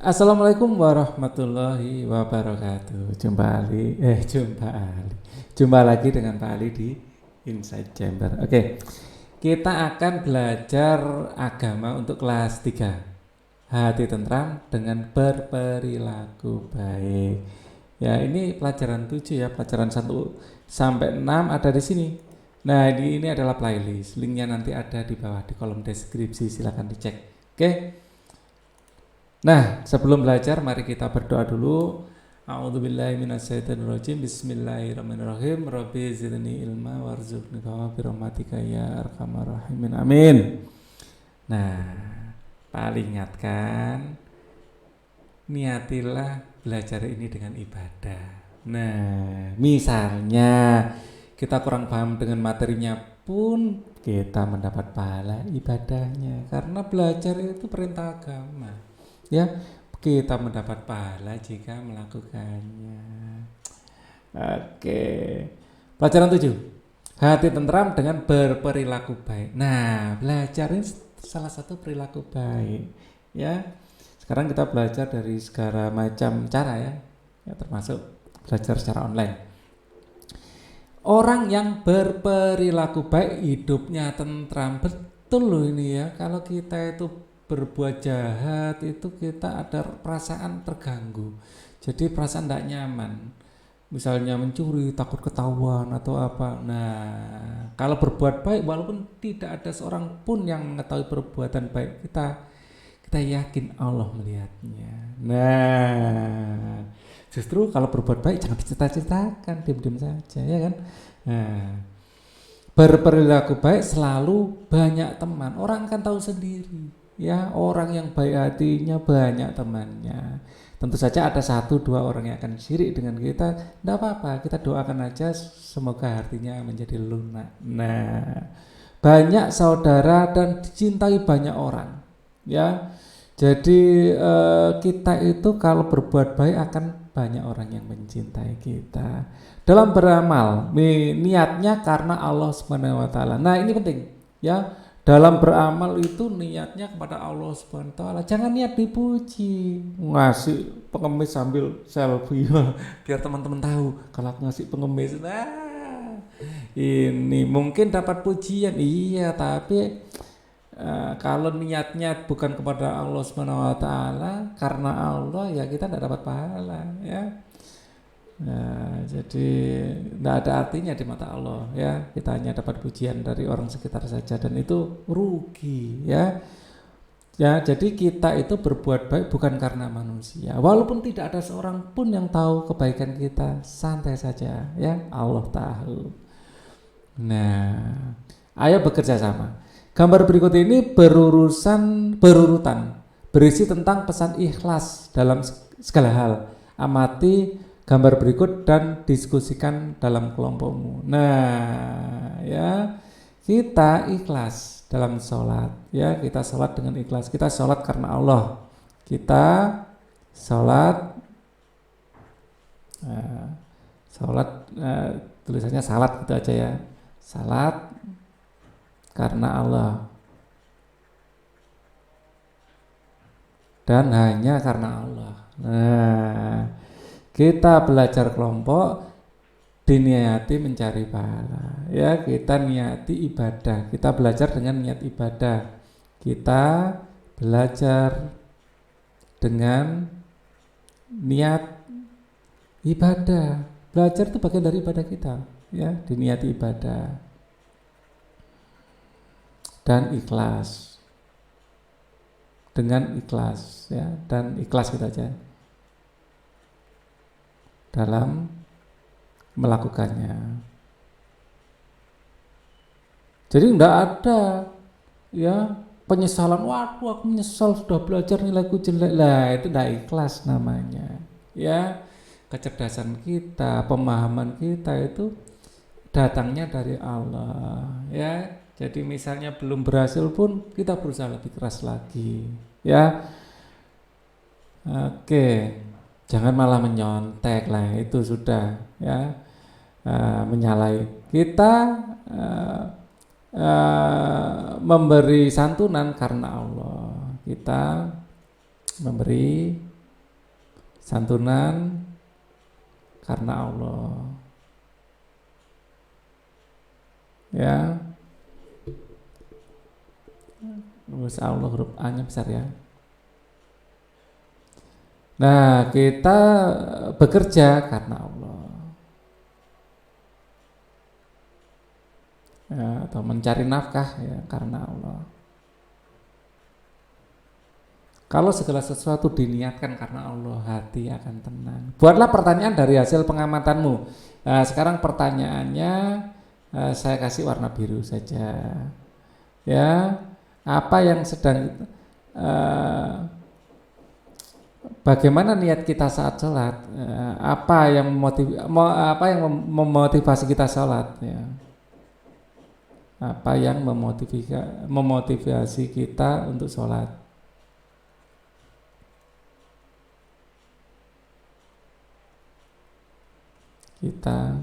Assalamualaikum warahmatullahi wabarakatuh. Jumpa lagi dengan Pak Ali di Inside Chamber. Oke, kita akan belajar agama untuk kelas 3. Hati tentram dengan berperilaku baik. Ya, ini pelajaran 7 ya, pelajaran 1 sampai 6 ada di sini. Nah, ini adalah playlist. Linknya nanti ada di bawah di kolom deskripsi, silakan dicek. Oke. Nah, sebelum belajar mari kita berdoa dulu. A'udzubillahi minasyaitonirrajim. Bismillahirrahmanirrahim. Rabbi zidni ilma warzuqni bi rahmatika ya arhamar rahimin. Amin. Nah, paling ingatkan niatilah belajar ini dengan ibadah. Nah, misalnya kita kurang paham dengan materinya pun kita mendapat pahala ibadahnya karena belajar itu perintah agama. Ya, kita mendapat pahala jika melakukannya. Oke. Pelajaran 7. Hati tentram dengan berperilaku baik. Nah, belajar ini salah satu perilaku baik, ya. Sekarang kita belajar dari segala macam cara ya, termasuk belajar secara online. Orang yang berperilaku baik hidupnya tentram, betul loh ini ya. Kalau kita itu berbuat jahat itu kita ada perasaan terganggu, jadi perasaan tidak nyaman, misalnya mencuri takut ketahuan atau apa. Nah, kalau berbuat baik walaupun tidak ada seorang pun yang mengetahui perbuatan baik kita yakin Allah melihatnya. Nah, justru kalau berbuat baik jangan dicerita-ceritakan, diam-diam saja ya kan. Nah, berperilaku baik selalu banyak teman, orang akan tahu sendiri. Ya, orang yang baik hatinya banyak temannya. Tentu saja ada 1-2 orang yang akan syirik dengan kita, tidak apa-apa, kita doakan aja semoga hatinya menjadi lunak. Nah, banyak saudara dan dicintai banyak orang. Ya, jadi kita itu kalau berbuat baik akan banyak orang yang mencintai kita. Dalam beramal, niatnya karena Allah Subhanahu wa taala. Nah, ini penting, ya. Dalam beramal itu niatnya kepada Allah Subhanahu wa taala. Jangan niat dipuji, ngasih pengemis sambil selfie biar teman-teman tahu kalau aku ngasih pengemis. Nah, ini mungkin dapat pujian, iya, tapi kalau niatnya bukan kepada Allah Subhanahu wa taala, karena Allah ya kita tidak dapat pahala, ya. Nah, jadi tidak ada artinya di mata Allah, ya. Kita hanya dapat pujian dari orang sekitar saja dan itu rugi, ya. Ya, jadi kita itu berbuat baik bukan karena manusia. Walaupun tidak ada seorang pun yang tahu kebaikan kita, santai saja, ya. Allah tahu. Nah, ayo bekerja sama. Gambar berikut ini berurutan, berisi tentang pesan ikhlas dalam segala hal. Amati gambar berikut dan diskusikan dalam kelompokmu. Nah, ya, kita ikhlas dalam sholat, ya, kita sholat dengan ikhlas. Kita sholat karena Allah. Kita sholat, tulisannya salat gitu aja ya. Salat karena Allah dan hanya karena Allah. Nah, kita belajar kelompok diniati mencari pahala, ya. Kita niati ibadah, kita belajar dengan niat ibadah, kita belajar dengan niat ibadah. Belajar itu bagian dari ibadah kita, ya, diniati ibadah dan ikhlas, dengan ikhlas, ya, dan ikhlas kita aja dalam melakukannya. Jadi enggak ada, ya, penyesalan, waduh aku menyesal sudah belajar nilaiku jelek. Lah, itu enggak ikhlas namanya, ya. Kecerdasan kita, pemahaman kita itu datangnya dari Allah, ya. Jadi misalnya belum berhasil pun kita berusaha lebih keras lagi, ya. Oke, jangan malah menyontek lah, itu sudah, ya, menyalahi. Kita memberi santunan karena Allah. Kita memberi Santunan karena Allah. Ya. Nulis Allah huruf A-nya besar ya. Nah, kita bekerja karena Allah. Ya, atau mencari nafkah ya karena Allah. Kalau segala sesuatu diniatkan karena Allah, hati akan tenang. Buatlah pertanyaan dari hasil pengamatanmu. Nah, sekarang pertanyaannya saya kasih warna biru saja. Ya, apa yang sedang bagaimana niat kita saat sholat? Apa yang memotivasi kita sholat? Ya. Apa yang memotivasi kita untuk sholat? Kita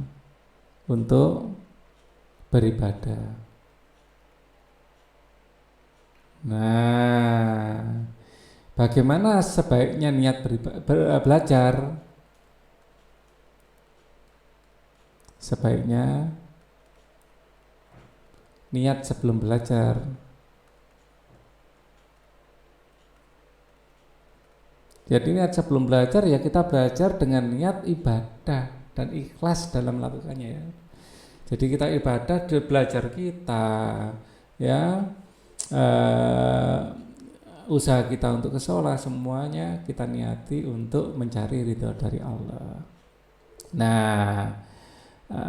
untuk beribadah. Nah, bagaimana sebaiknya niat belajar? Sebaiknya niat sebelum belajar. Jadi niat sebelum belajar ya kita belajar dengan niat ibadah dan ikhlas dalam melakukannya ya. Jadi kita ibadah di belajar kita ya, usaha kita untuk ke sholat semuanya kita niati untuk mencari ridho dari Allah. Nah,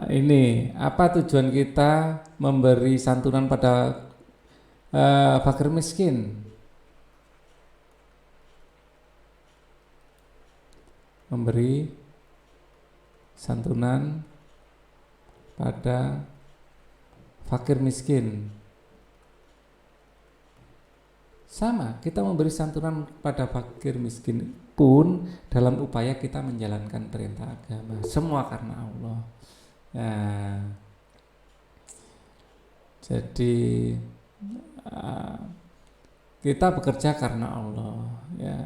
ini apa tujuan kita memberi santunan pada fakir miskin? Memberi santunan pada fakir miskin. Sama, kita memberi santunan pada fakir miskin pun dalam upaya kita menjalankan perintah agama. Semua karena Allah. Nah, jadi kita bekerja karena Allah, ya.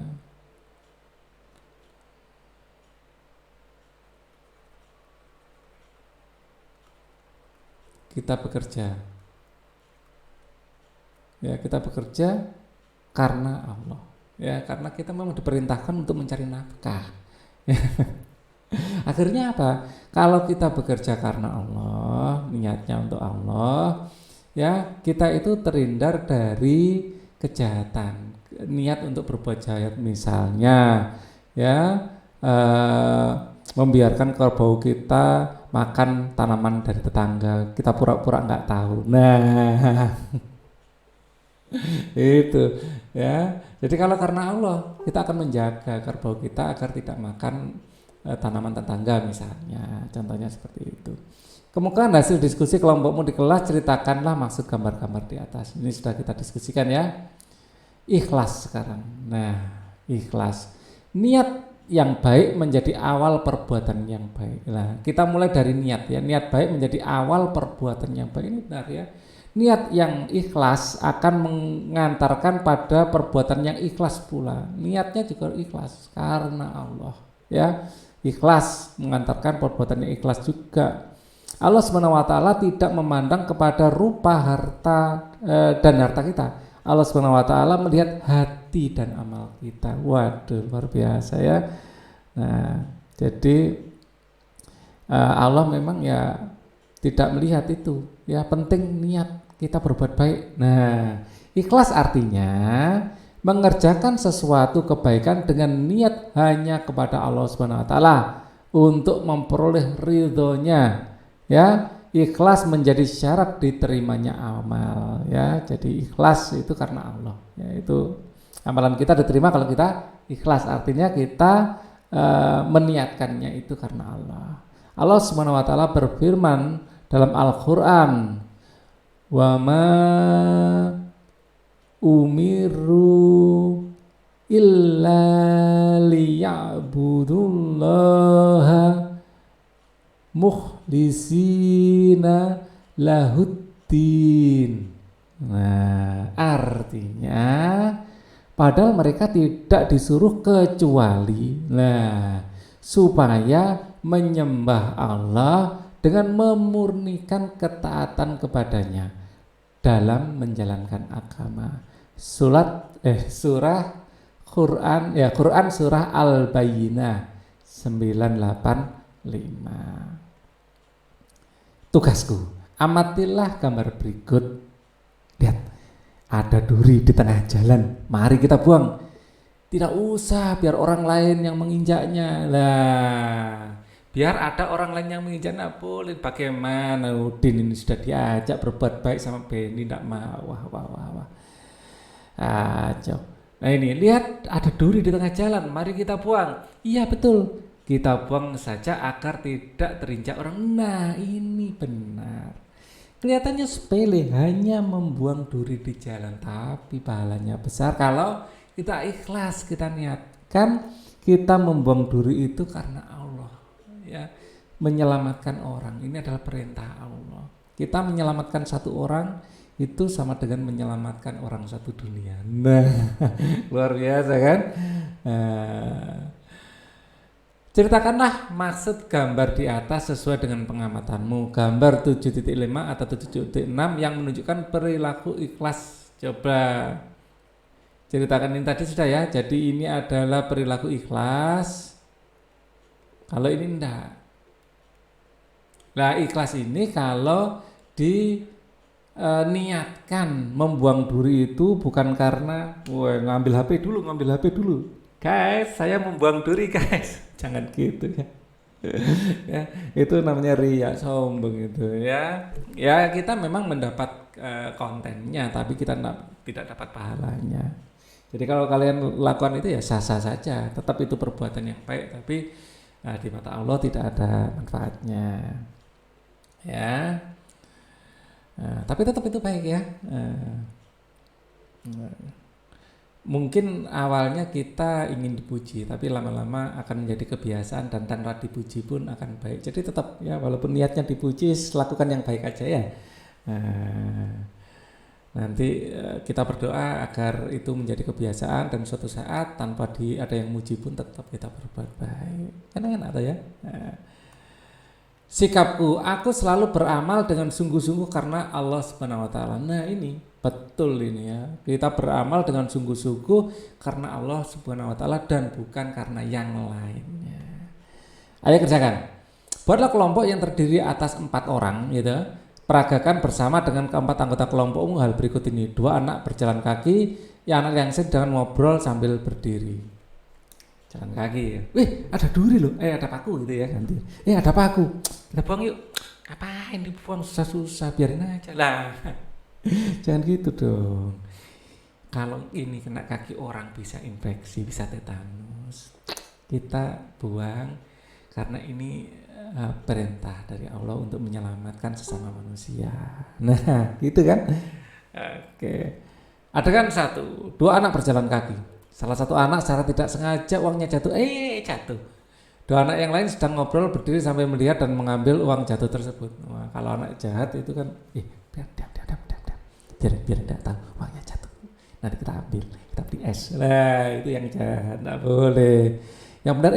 Kita bekerja, ya kita bekerja karena Allah, ya karena kita memang diperintahkan untuk mencari nafkah. Akhirnya apa? Kalau kita bekerja karena Allah, niatnya untuk Allah, ya kita itu terhindar dari kejahatan. Niat untuk berbuat jahat misalnya, ya membiarkan kerbau kita makan tanaman dari tetangga, kita pura-pura nggak tahu. Nah, itu ya. Jadi kalau karena Allah, kita akan menjaga kerbau kita agar tidak makan tanaman tetangga misalnya. Contohnya seperti itu. Kemudian hasil diskusi kelompokmu di kelas, ceritakanlah maksud gambar-gambar di atas. Ini sudah kita diskusikan ya. Ikhlas sekarang. Nah, ikhlas. Niat yang baik menjadi awal perbuatan yang baik. Nah, kita mulai dari niat ya. Niat baik menjadi awal perbuatan yang baik. Ini benar ya. Niat yang ikhlas akan mengantarkan pada perbuatan yang ikhlas pula. Niatnya juga ikhlas karena Allah. Ya, ikhlas mengantarkan perbuatan yang ikhlas juga. Allah SWT tidak memandang kepada rupa, harta dan harta kita. Allah SWT melihat hati dan amal kita. Waduh, luar biasa ya. Nah, jadi Allah memang ya tidak melihat itu. Ya penting niat kita berbuat baik. Nah, ikhlas artinya mengerjakan sesuatu kebaikan dengan niat hanya kepada Allah SWT untuk memperoleh ridhonya. Ya, ikhlas menjadi syarat diterimanya amal. Ya, jadi ikhlas itu karena Allah. Ya, itu amalan kita diterima kalau kita ikhlas. Artinya kita meniatkannya itu karena Allah. Allah SWT berfirman dalam Al-Quran, wa ma umiru illa liya'budullaha mukhlisina lahuddin. Nah, artinya Padahal mereka tidak disuruh kecuali supaya menyembah Allah dengan memurnikan ketaatan kepadanya dalam menjalankan agama. Surah Quran surah Al-Bayyinah 985. Tugasku, amatilah gambar berikut. Lihat, ada duri di tengah jalan, mari kita buang. Tidak usah biar orang lain yang menginjaknya. Biar ada orang lain yang menginjaknya boleh. Bagaimana Udin ini sudah diajak berbuat baik sama Beni, tidak mau. Wah. Acau. Nah ini, lihat ada duri di tengah jalan, mari kita buang. Iya betul, kita buang saja agar tidak terinjak orang. Nah ini benar. Kelihatannya sepele, hanya membuang duri di jalan, tapi pahalanya besar kalau kita ikhlas, kita niatkan kita membuang duri itu karena Allah, ya, menyelamatkan orang. Ini adalah perintah Allah. Kita menyelamatkan satu orang itu sama dengan menyelamatkan orang satu dunia. Nah, luar biasa kan? Ceritakanlah maksud gambar di atas sesuai dengan pengamatanmu. Gambar 7.5 atau 7.6 yang menunjukkan perilaku ikhlas. Coba ceritakan, ini tadi sudah ya. Jadi ini adalah perilaku ikhlas. Kalau ini enggak. Nah ikhlas ini kalau niatkan membuang duri itu bukan karena ngambil HP dulu. Guys, saya membuang duri guys. Jangan gitu ya. Ya, itu namanya riya, sombong itu ya. Ya kita memang mendapat kontennya, tapi kita tidak dapat pahalanya. Jadi kalau kalian lakukan itu ya sah-sah saja, tetap itu perbuatan yang baik, tapi di mata Allah tidak ada manfaatnya. Ya. Tapi tetap itu baik ya. Mungkin awalnya kita ingin dipuji, tapi lama-lama akan menjadi kebiasaan dan tanpa dipuji pun akan baik. Jadi tetap ya, walaupun niatnya dipuji, lakukan yang baik aja ya. Nanti kita berdoa agar itu menjadi kebiasaan dan suatu saat tanpa ada yang muji pun tetap kita berbuat baik. Enak atau ya? Sikapku, aku selalu beramal dengan sungguh-sungguh karena Allah Subhanahu wa taala. Nah, ini betul ini ya. Kita beramal dengan sungguh-sungguh karena Allah Subhanahu wa taala dan bukan karena yang lainnya. Ayo kerjakan. Buatlah kelompok yang terdiri atas 4 orang gitu. Peragakan bersama dengan keempat anggota kelompokmu hal berikut ini. 2 anak berjalan kaki, anak yang sedang ngobrol sambil berdiri. Jalan kaki ya. Ada duri loh. Ada paku gitu ya ganti. Ada paku. Kita buang yuk. Ngapain dibuang susah-susah, biarin aja lah. Jangan gitu dong. Kalau ini kena kaki orang bisa infeksi, bisa tetanus. Kita buang karena ini perintah dari Allah untuk menyelamatkan sesama manusia. Nah, gitu kan? Oke. Ada kan 2 anak berjalan kaki. Salah satu anak secara tidak sengaja uangnya jatuh. Jatuh. 2 anak yang lain sedang ngobrol berdiri sambil melihat dan mengambil uang jatuh tersebut. Wah, kalau anak jahat itu kan, biar tidak tahu uangnya jatuh. Nanti kita ambil, kita beli es. Nah, itu yang jahat, nggak boleh. Yang benar,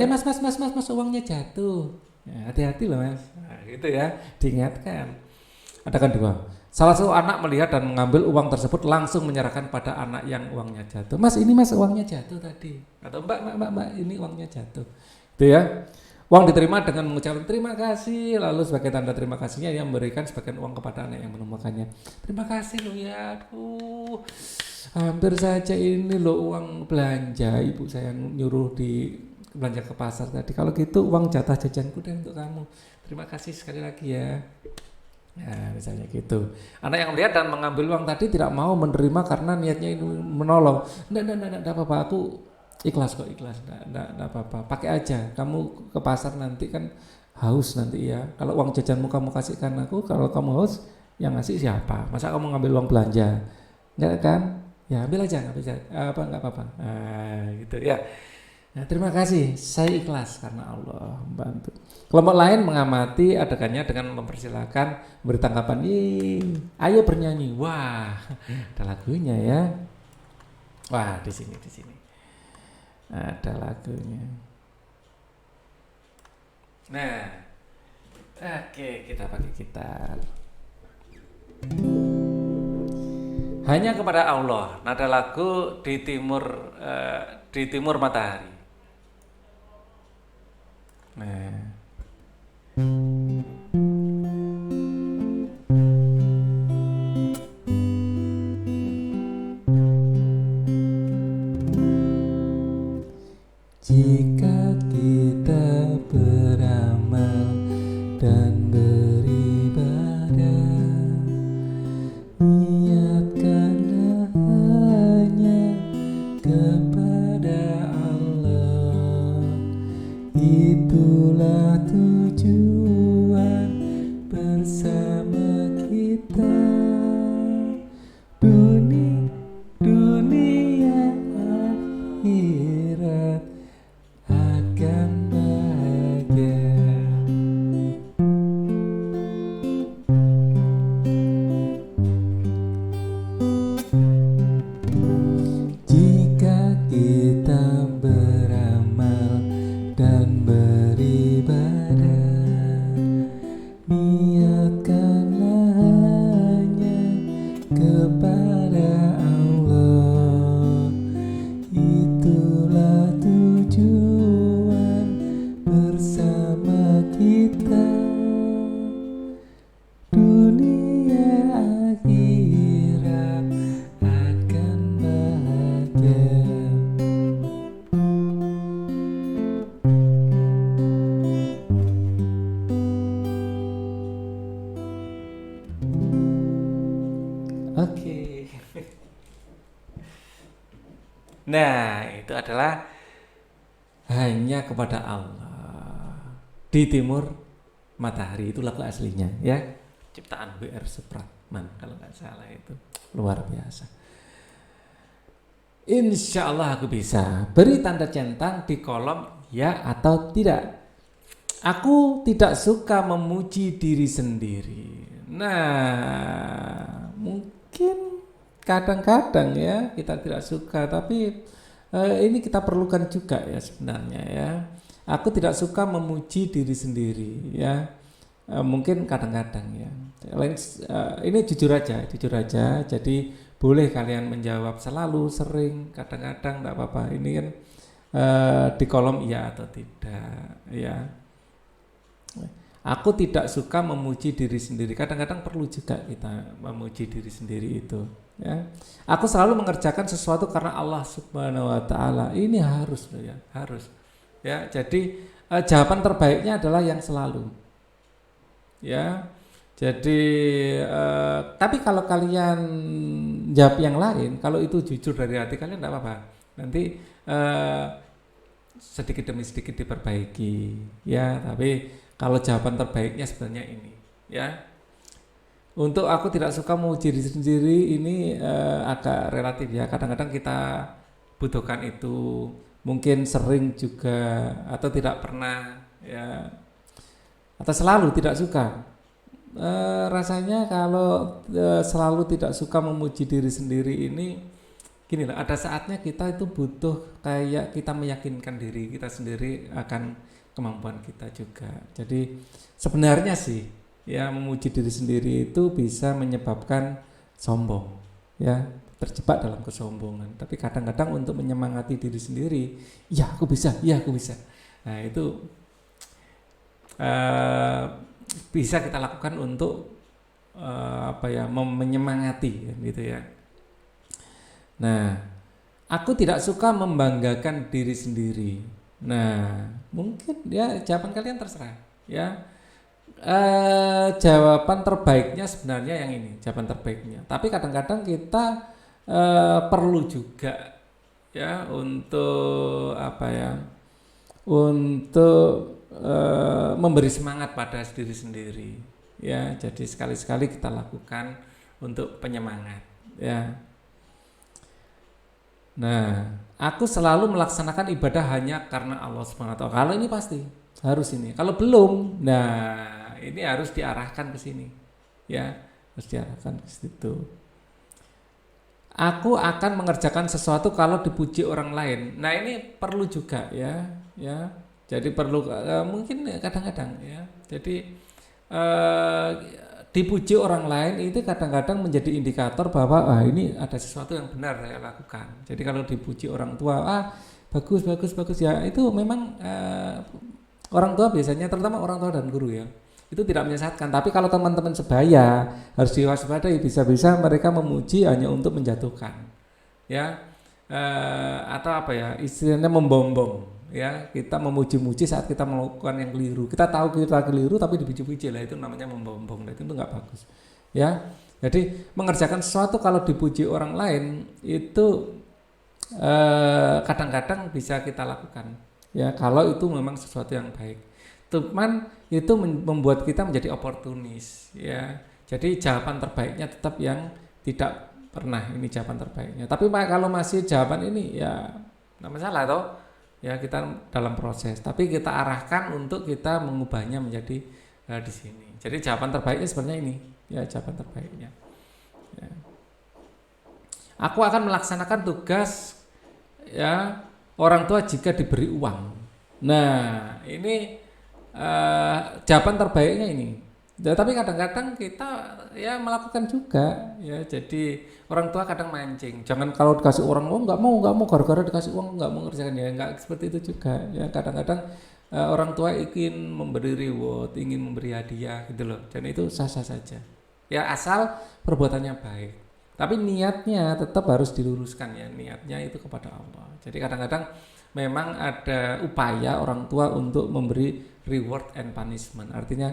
mas, uangnya jatuh. Ya, hati-hati loh mas. Nah, gitu ya, diingatkan. Ada kan 2. Salah satu anak melihat dan mengambil uang tersebut langsung menyerahkan pada anak yang uangnya jatuh. Mas, ini mas uangnya jatuh tadi. Atau mbak, ini uangnya jatuh. Itu ya. Uang diterima dengan mengucapkan terima kasih. Lalu sebagai tanda terima kasihnya ia memberikan sebagian uang kepada anak yang menemukannya. Terima kasih loh ya. Aduh, hampir saja ini loh uang belanja. Ibu saya nyuruh di belanja ke pasar tadi. Kalau gitu uang jatah jajanku deh untuk kamu. Terima kasih sekali lagi ya. Nah, misalnya gitu. Anak yang melihat dan mengambil uang tadi tidak mau menerima karena niatnya ini menolong. Enggak apa-apa, aku ikhlas kok, enggak apa-apa. Pakai aja. Kamu ke pasar nanti kan haus nanti ya. Kalau uang jajanmu kamu kasihkan aku, kalau kamu haus yang ngasih siapa? Masa kamu ngambil uang belanja? Enggak kan? Ya ambil aja. Enggak apa-apa. Nah, gitu ya. Nah, terima kasih, saya ikhlas karena Allah membantu. Kelompok lain mengamati adegannya dengan mempersilahkan beri tanggapan. Ayo bernyanyi. Wah, ada lagunya ya. Wah, di sini ada lagunya. Nah, oke, kita pakai gitar. Hanya kepada Allah, nada lagu di timur matahari. Nah, jika kita beramal dan beribadah, niatkanlah hanya kepada Allah. Itulah tujuan bersama kita, dunia akhirat akan bahagia. Jika kita beramal dan beribadah, niatkanlah hanya kepada Allah. Itulah tujuan bersama kita, dunia akhirat akan bahagia. Oke. Nah, itu adalah hanya kepada Allah di timur matahari. Itu lagu aslinya, ya, ciptaan W.R. Supratman kalau nggak salah. Itu luar biasa. Insya Allah aku bisa. Beri tanda centang di kolom ya atau tidak. Aku tidak suka memuji diri sendiri. Nah, mungkin kadang-kadang ya kita tidak suka, tapi ini kita perlukan juga ya sebenarnya ya. Aku tidak suka memuji diri sendiri ya. Mungkin kadang-kadang ya. Ini jujur aja. Jadi boleh kalian menjawab selalu, sering, kadang-kadang, enggak apa-apa. Ini kan di kolom iya atau tidak ya. Aku tidak suka memuji diri sendiri. Kadang-kadang perlu juga kita memuji diri sendiri itu ya. Aku selalu mengerjakan sesuatu karena Allah Subhanahu wa taala. Ini harus ya, harus. Ya, jadi jawaban terbaiknya adalah yang selalu. Ya. Jadi tapi kalau kalian jawab yang lain, kalau itu jujur dari hati kalian enggak apa-apa. Nanti sedikit demi sedikit diperbaiki ya, tapi kalau jawaban terbaiknya sebenarnya ini ya. Untuk aku tidak suka memuji diri sendiri ini agak relatif ya. Kadang-kadang kita butuhkan itu, mungkin sering juga atau tidak pernah ya, atau selalu tidak suka. Rasanya kalau selalu tidak suka memuji diri sendiri ini gini lah, ada saatnya kita itu butuh kayak kita meyakinkan diri kita sendiri akan kemampuan kita juga. Jadi sebenarnya sih ya, memuji diri sendiri itu bisa menyebabkan sombong ya, terjebak dalam kesombongan. Tapi kadang-kadang untuk menyemangati diri sendiri, ya aku bisa. Nah itu bisa kita lakukan untuk menyemangati gitu ya. Nah, aku tidak suka membanggakan diri sendiri. Nah, mungkin ya jawaban kalian terserah ya. Jawaban terbaiknya sebenarnya yang ini, jawaban terbaiknya. Tapi kadang-kadang kita perlu juga ya untuk untuk memberi semangat pada diri sendiri ya. Jadi sekali-sekali kita lakukan untuk penyemangat ya. Nah, aku selalu melaksanakan ibadah hanya karena Allah Subhanahu wa taala. Kalau ini pasti harus ini. Kalau belum, nah ini harus diarahkan ke sini. Ya, harus diarahkan ke situ. Aku akan mengerjakan sesuatu kalau dipuji orang lain. Nah, ini perlu juga ya, ya. Jadi perlu mungkin kadang-kadang ya. Jadi eh, dipuji orang lain itu kadang-kadang menjadi indikator bahwa ini ada sesuatu yang benar saya lakukan. Jadi kalau dipuji orang tua, bagus bagus bagus ya, itu memang orang tua biasanya, terutama orang tua dan guru ya, itu tidak menyesatkan. Tapi kalau teman-teman sebaya harus diwaspadai, bisa-bisa mereka memuji hanya untuk menjatuhkan, ya, atau apa ya, istilahnya membombong, ya, kita memuji-muji saat kita melakukan yang keliru. Kita tahu kita keliru tapi dipuji-puji lah, itu namanya membombong, itu nggak bagus, ya. Jadi mengerjakan sesuatu kalau dipuji orang lain itu kadang-kadang bisa kita lakukan, ya, kalau itu memang sesuatu yang baik. Cuman itu membuat kita menjadi oportunis, ya. Jadi jawaban terbaiknya tetap yang tidak pernah ini jawaban terbaiknya. Tapi kalau masih jawaban ini ya nggak masalah toh. Ya, kita dalam proses. Tapi kita arahkan untuk kita mengubahnya menjadi di sini. Jadi jawaban terbaiknya sebenarnya ini, ya, jawaban terbaiknya. Ya. Aku akan melaksanakan tugas, ya, orang tua jika diberi uang. Nah, ini jawaban terbaiknya ini. Ya, tapi kadang-kadang kita ya melakukan juga, ya. Jadi orang tua kadang mancing. Jangan kalau dikasih orang uang nggak mau gara-gara dikasih uang nggak mau ngerjakan, ya, nggak seperti itu juga. Ya, kadang-kadang orang tua ingin memberi reward, ingin memberi hadiah gitu loh. Dan itu sah-sah saja. Ya, asal perbuatannya baik. Tapi niatnya tetap harus diluruskan, ya. Niatnya itu kepada Allah. Jadi kadang-kadang memang ada upaya orang tua untuk memberi reward and punishment. Artinya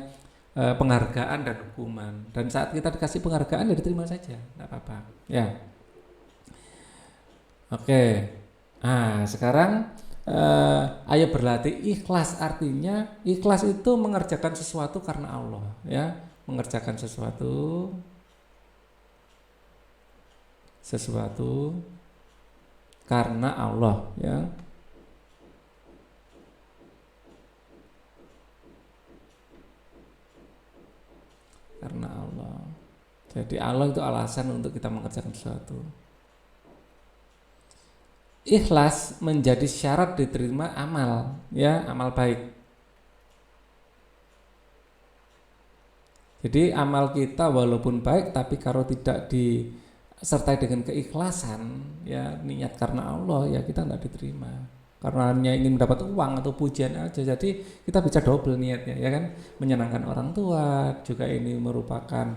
penghargaan dan hukuman. Dan saat kita dikasih penghargaan ya diterima saja, tidak apa-apa. Ya. Oke. Nah, sekarang ayo berlatih ikhlas. Artinya ikhlas itu mengerjakan sesuatu karena Allah, ya. Mengerjakan sesuatu karena Allah, ya. Karena Allah. Jadi Allah itu alasan untuk kita mengerjakan sesuatu. Ikhlas menjadi syarat diterima amal, ya, amal baik. Jadi amal kita walaupun baik, tapi kalau tidak disertai dengan keikhlasan, ya, niat karena Allah, ya kita tidak diterima. Karena hanya ingin mendapat uang atau pujian aja, jadi kita bisa double niatnya, ya kan, menyenangkan orang tua, juga ini merupakan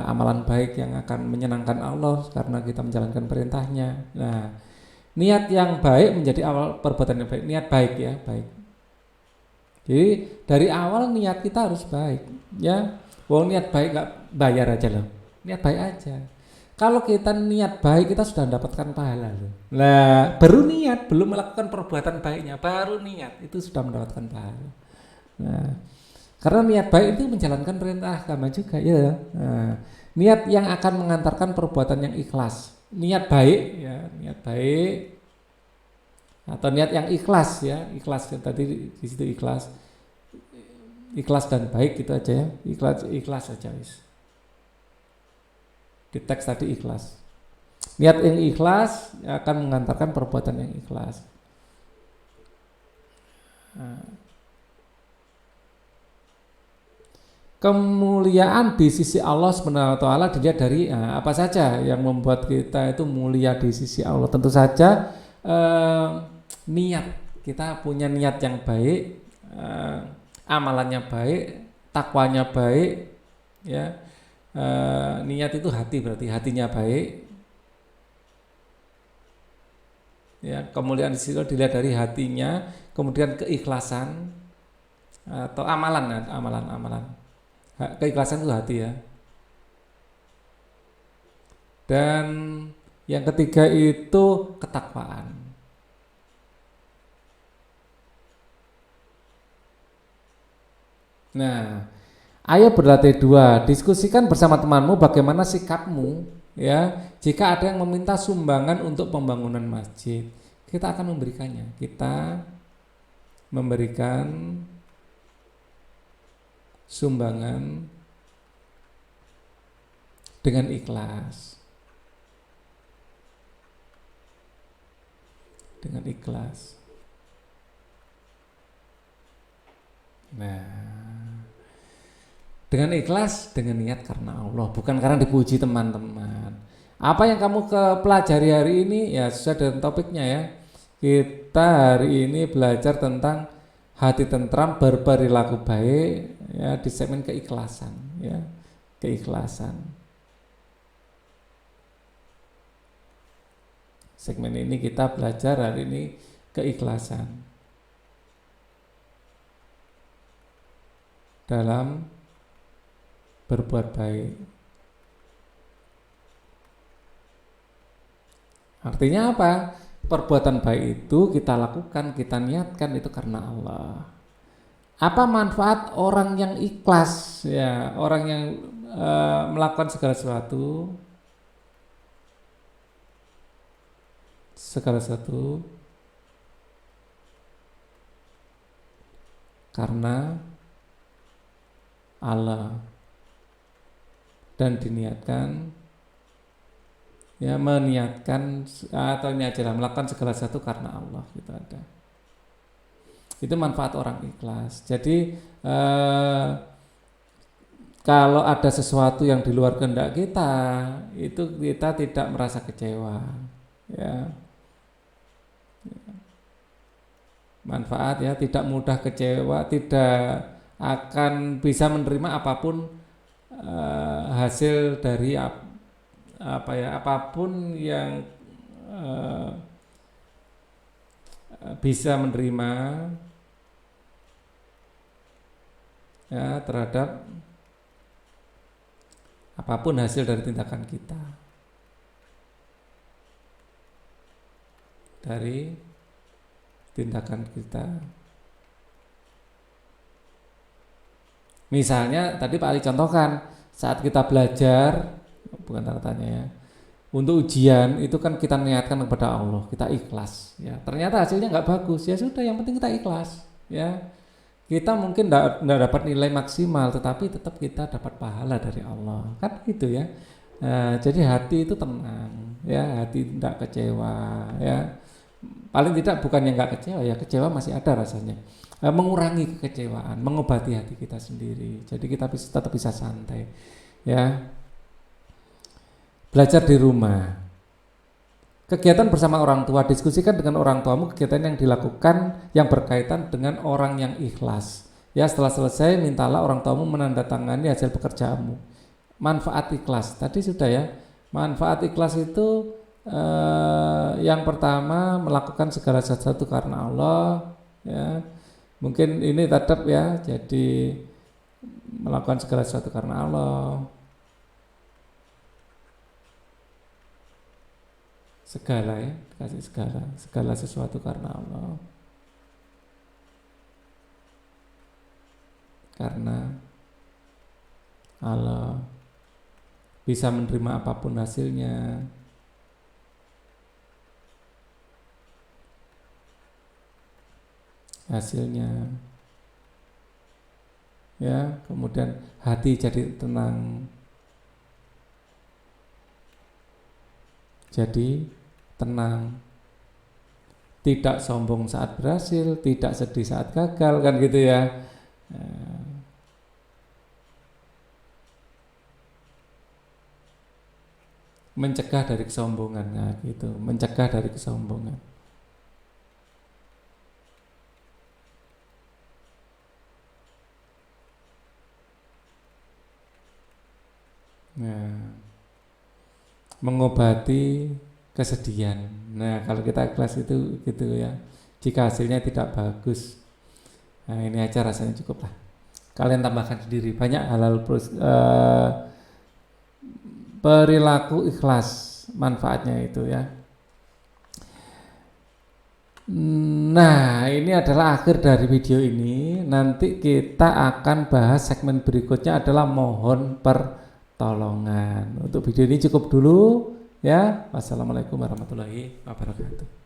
amalan baik yang akan menyenangkan Allah karena kita menjalankan perintahnya. Nah, niat yang baik menjadi awal perbuatan yang baik, niat baik, ya, baik. Jadi dari awal niat kita harus baik, ya. Wong niat baik nggak bayar aja loh, niat baik aja. Kalau kita niat baik, kita sudah mendapatkan pahala loh. Nah, baru niat, belum melakukan perbuatan baiknya, baru niat, itu sudah mendapatkan pahala. Nah, karena niat baik itu menjalankan perintah agama juga, ya. Nah, niat yang akan mengantarkan perbuatan yang ikhlas. Niat baik, ya, niat baik atau niat yang ikhlas, ya, ikhlas tadi di situ ikhlas dan baik gitu aja, ya. Ikhlas aja wis. Di teks tadi ikhlas. Niat yang ikhlas akan mengantarkan perbuatan yang ikhlas. Nah, kemuliaan di sisi Allah Subhanahu wa taala dilihat dari apa saja yang membuat kita itu mulia di sisi Allah. Tentu saja niat, kita punya niat yang baik, amalannya baik, takwanya baik, ya. Niat itu hati, berarti hatinya baik, ya. Kemuliaan di situ dilihat dari hatinya, kemudian keikhlasan atau amalan. Keikhlasan itu hati, ya. Dan yang ketiga itu ketakwaan. Nah, ayo berlatih dua, diskusikan bersama temanmu bagaimana sikapmu, ya, jika ada yang meminta sumbangan untuk pembangunan masjid. Kita akan memberikannya. Kita memberikan sumbangan dengan ikhlas. dengan ikhlas. Nah, dengan ikhlas, dengan niat karena Allah, bukan karena dipuji teman-teman. Apa yang kamu pelajari hari ini ya sesuai dengan topiknya ya. Kita hari ini belajar tentang hati tentram berperilaku baik ya di segmen keikhlasan ya, keikhlasan. Segmen ini kita belajar hari ini keikhlasan dalam berbuat baik. Artinya apa? Perbuatan baik itu kita lakukan, kita niatkan itu karena Allah. Apa manfaat orang yang ikhlas ya, orang yang melakukan segala sesuatu karena Allah dan diniatkan ya, meniatkan atau ini aja lah, melakukan segala sesuatu karena Allah gitu ada. Itu manfaat orang ikhlas. Jadi kalau ada sesuatu yang di luar kehendak kita, itu kita tidak merasa kecewa ya. Manfaat ya, tidak mudah kecewa, tidak akan bisa menerima apapun hasil dari apapun yang bisa menerima ya terhadap apapun hasil dari tindakan kita, dari tindakan kita. Misalnya tadi Pak Ali contohkan saat kita belajar, bukan tanya ya, untuk ujian itu kan kita niatkan kepada Allah, kita ikhlas ya. Ternyata hasilnya nggak bagus, ya sudah, yang penting kita ikhlas ya. Kita mungkin nggak dapat nilai maksimal, tetapi tetap kita dapat pahala dari Allah, kan gitu ya. Jadi hati itu tenang ya, hati tidak kecewa ya. Paling tidak bukan yang nggak kecewa ya, kecewa masih ada rasanya. Mengurangi kekecewaan, mengobati hati kita sendiri. Jadi kita tetap bisa santai ya. Belajar di rumah, kegiatan bersama orang tua, diskusikan dengan orang tuamu kegiatan yang dilakukan yang berkaitan dengan orang yang ikhlas ya. Setelah selesai mintalah orang tuamu menandatangani hasil pekerjaanmu. Manfaat ikhlas tadi sudah ya. Manfaat ikhlas itu yang pertama melakukan segala sesuatu karena Allah ya. Mungkin ini tetap ya, jadi melakukan segala sesuatu karena Allah. Segala ya, kasih segala sesuatu karena Allah. Karena Allah bisa menerima apapun hasilnya. Ya, kemudian hati jadi tenang, tidak sombong saat berhasil, tidak sedih saat gagal, kan gitu ya. Mencegah dari kesombongan, nah gitu, mencegah dari kesombongan. Nah, mengobati kesedihan. Nah, kalau kita ikhlas itu gitu ya. Jika hasilnya tidak bagus, nah ini aja rasanya cukup lah. Kalian tambahkan sendiri banyak hal-hal perilaku ikhlas, manfaatnya itu ya. Nah, ini adalah akhir dari video ini. Nanti kita akan bahas segmen berikutnya adalah mohon pertolongan. Untuk video ini cukup dulu ya. Wassalamualaikum warahmatullahi wabarakatuh.